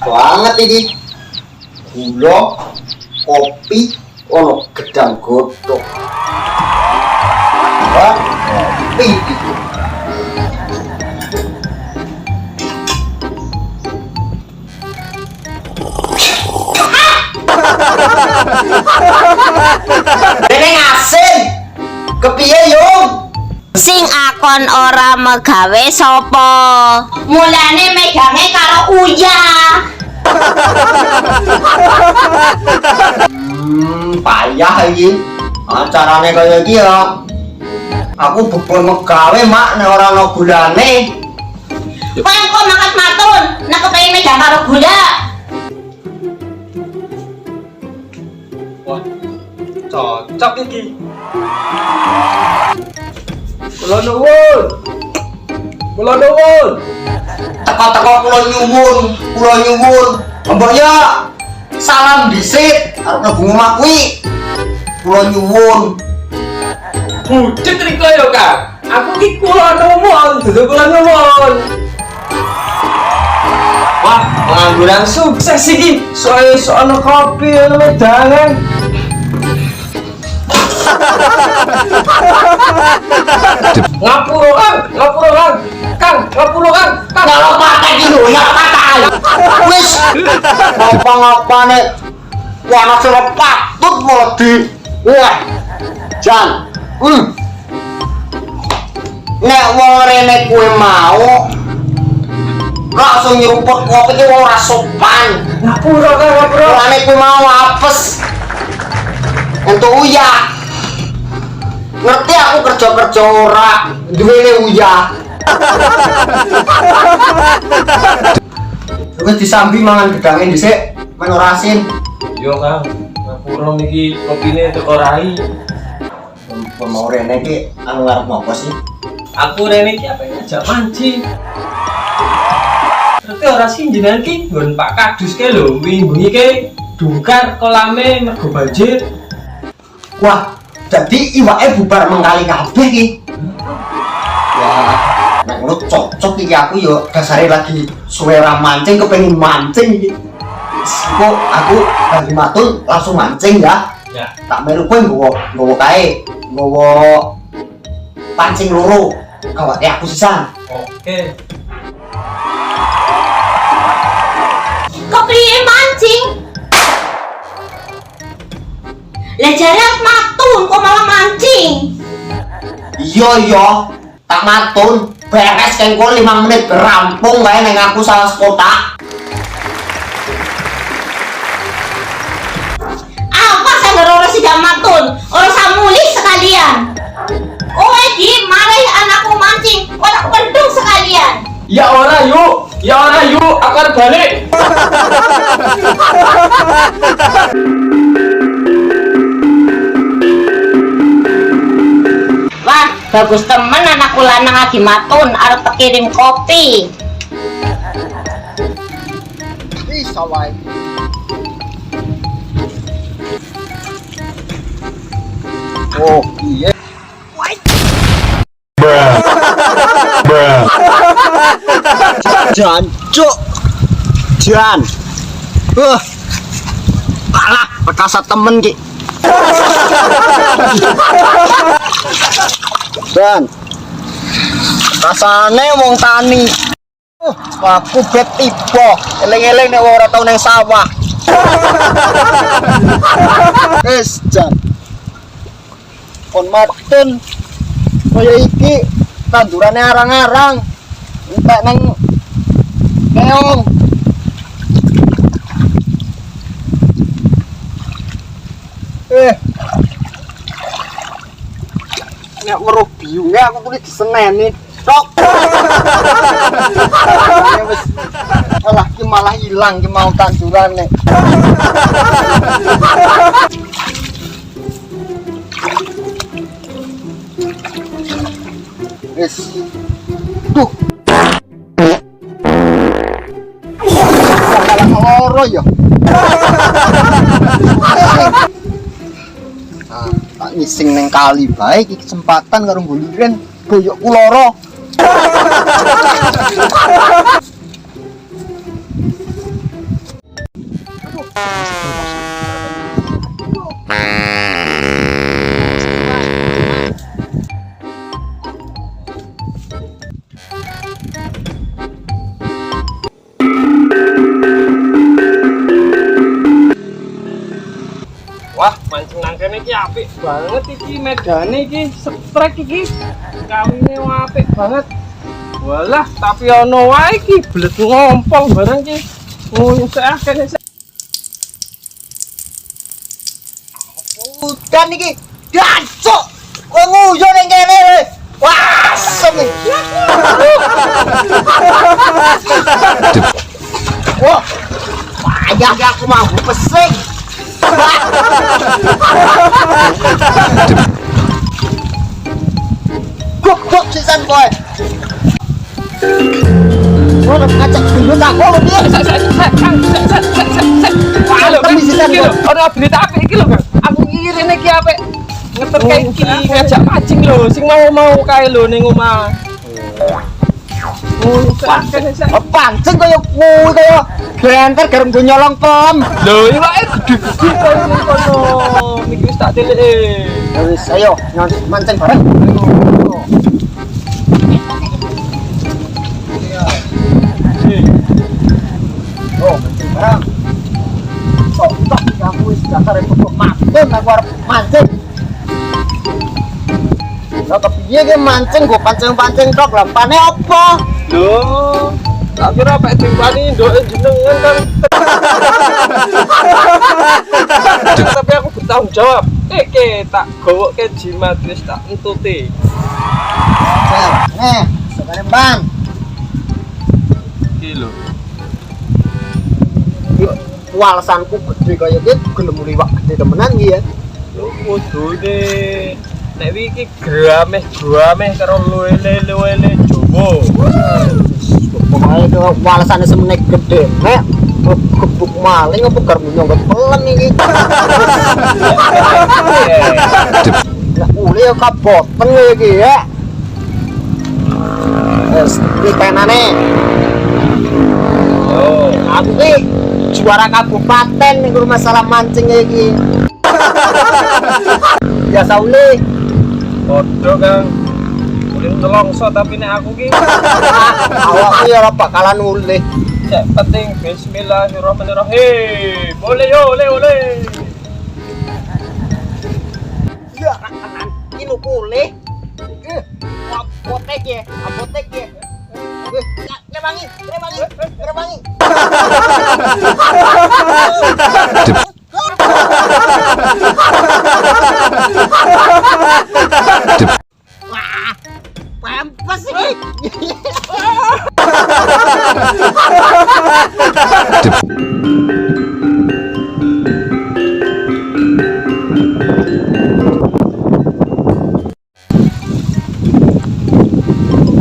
banget ini. Gula, kopi, ono gedang godhong. Wah, kopi itu. Dene asin. Kepiye, Yung? Sing akon ora megawe sapa? Mulane megange karo Uya. Payah iki. Acarane kaya iki ya. Aku bebol megawe mak nek ora ana gulane. Kowe kok makat matun, nek kepengin megang karo gula. Wah, cocok iki. Kula nuwun. Kula nuwun. Teko-teko kula nyuwun. Mbok ya. Salam dhisik arep mlebu omah kuwi. Kula nyuwun. Bucet riko ya, Kang. Aku ki kula nuwun, dudu kula nuwun. Wah, pengangguran sukses iki. Soal kopi wedangan. Ngapura Kang. Kang, ngapura Kang. Kalau pakai iki lho, ya pakai. Wis ngapa-ngapane wana sira patut modi. Wah. Jan. Nek wong rene kuwi mau langsung nyeruput kopi ki ora sopan. Ngapura Kang, ngapura. Rene kuwi mau apes. Untuk Uya. Ngerti aku kerja ora duwene Uya. Wis disambi mangan gedange dhisik, men ora asin. Yo Kang, ngapura niki kopine teko rai. Mau rene ki anu ngarep apa sih? Aku rene iki apa ngajak mancing. Berarti ora sih jenengan ki nggon Pak Kadus ke lho, wingi ke dungkar kolame mergo banjir. Wah, jadi iwake bubar mengkali kabeh ki. Wah, nek ngono cocok iki aku yo dasare lagi suwe ra mancing kepengin mancing iki. Kok aku lagi matun langsung mancing ya. Ya. Tak melu kowe nggowo kae, nggowo pancing loro. Kawate aku sisan. Oke. Kepriye mancing? Lah jare matun kok malah mancing. Iya, tak matun. Beres kengko 5 menit rampung wae ning aku salah kotak. Apa saya ora sida matun? Ora samuli sekalian. Kowe iki marahi anakku mancing, ora pendung sekalian. Ya ora yuk, aku arep balik. Wah, bagus temen anakku lanang lagi matun arep kirim kopi. Bisa wae. Oh, iya. Jancuk. Jan. Alah, bekasa temen ki. Dan rasane wong tani. Aku bet tiba, eling-eling nek ora tau ning sawah. Wis, Jan. Kon matun kaya iki tandurane arang-arang. Entek nang keong. Nek weruh biunge aku kuwi diseneni tok. Wis alah ki malah ilang ki mau tandurane. Wis. Duh. Malah loro ya. Tak ngising neng kali bae iki kesempatan karo Buliren boyokku loro. mancing nang kene iki apik banget iki medane iki strek iki. Kawine apik banget. Walah, tapi ono wae iki blet ngompol bareng iki. Ngunyusake kene. Udan iki. Dancuk. Kowe nguyu ning kene. Wah, semi. Wah. Ayah aku mau pesing. Kok sisan boy. Ono ngajak dulu tak kok dia. Wah, lho, Kami sisan iki lho, boy. ono berita apik iki lho, Kang. Aku ngirim iki apik. Ngeter kayak iki ngajak mancing lho, sing mau kae lho ning omah. Pancing kaya kuwi kaya glenter gareng go nyolong pom. Lho, iwake gede-gede koyo ning kono. Niki wis tak teleke. Wis ayo mancing bareng. Oh, mancing bareng. Sok aku wis dasar pokok matun aku arep mancing. Lah kepiye ki mancing go pancing-pancing tok lampane apa? Lho, tak kira pek timpani ndoke jenengan kan. Tapi aku bertanggung jawab. Iki tak gowoke jimat wis tak entuti. Sekarang bang. Iki lho. Walesanku gede kaya gitu, gelem liwak gede temenan iki ya. Lho kudune nek iki grameh karo luwele Jawa. Pokoknya ke walesannya semene gede, nek gebuk maling apa garmu nyonggot pelem iki. Nek uli ya kaboteng iki ya. Wes dipenane. Oh, Aku ki juara kabupaten ning masalah mancing iki. Biasa uli. padha Kang. Uling telongso tapi nek aku ki Awakku ya ora bakalan uli. cek penting bismillahirrahmanirrahim. Ole. Ya tenan iki lu uli. Apotek ya. Remangi. Wah, pempes iki.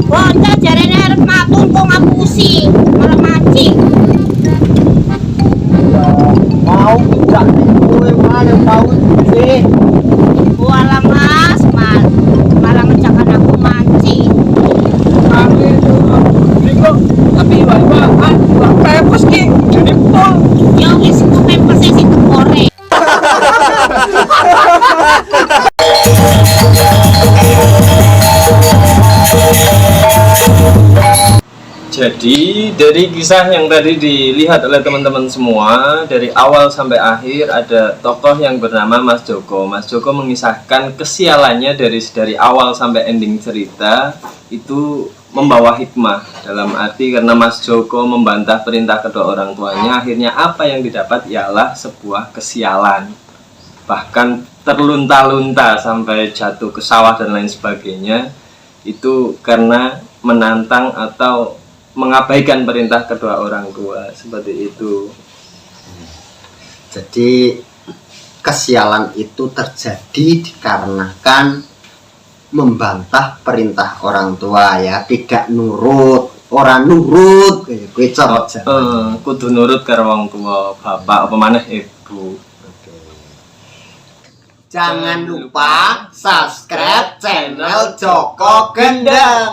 Bocah jarene arep matur kok ngapusi, malah mancing. Mau tidak kowe malah mau sih. Walah Mas, malah ngejakan aku mancing. Tapi wae pepes ki jadi pol. Ya wis kok pempes sing goreng. Jadi dari kisah yang tadi dilihat oleh teman-teman semua, dari awal sampai akhir ada tokoh yang bernama Mas Joko. Mas Joko mengisahkan kesialannya dari awal sampai ending cerita itu membawa hikmah, dalam arti karena Mas Joko membantah perintah kedua orang tuanya, akhirnya apa yang didapat ialah sebuah kesialan, bahkan terlunta-lunta sampai jatuh ke sawah dan lain sebagainya. Itu karena menantang atau mengabaikan perintah kedua orang tua, seperti itu. Jadi kesialan itu terjadi dikarenakan membantah perintah orang tua ya, tidak nurut, orang nurut kuwi cara Kudu nurut karo wong tua, bapak apa maneh ibu. Jangan lupa subscribe channel Joko Gendeng.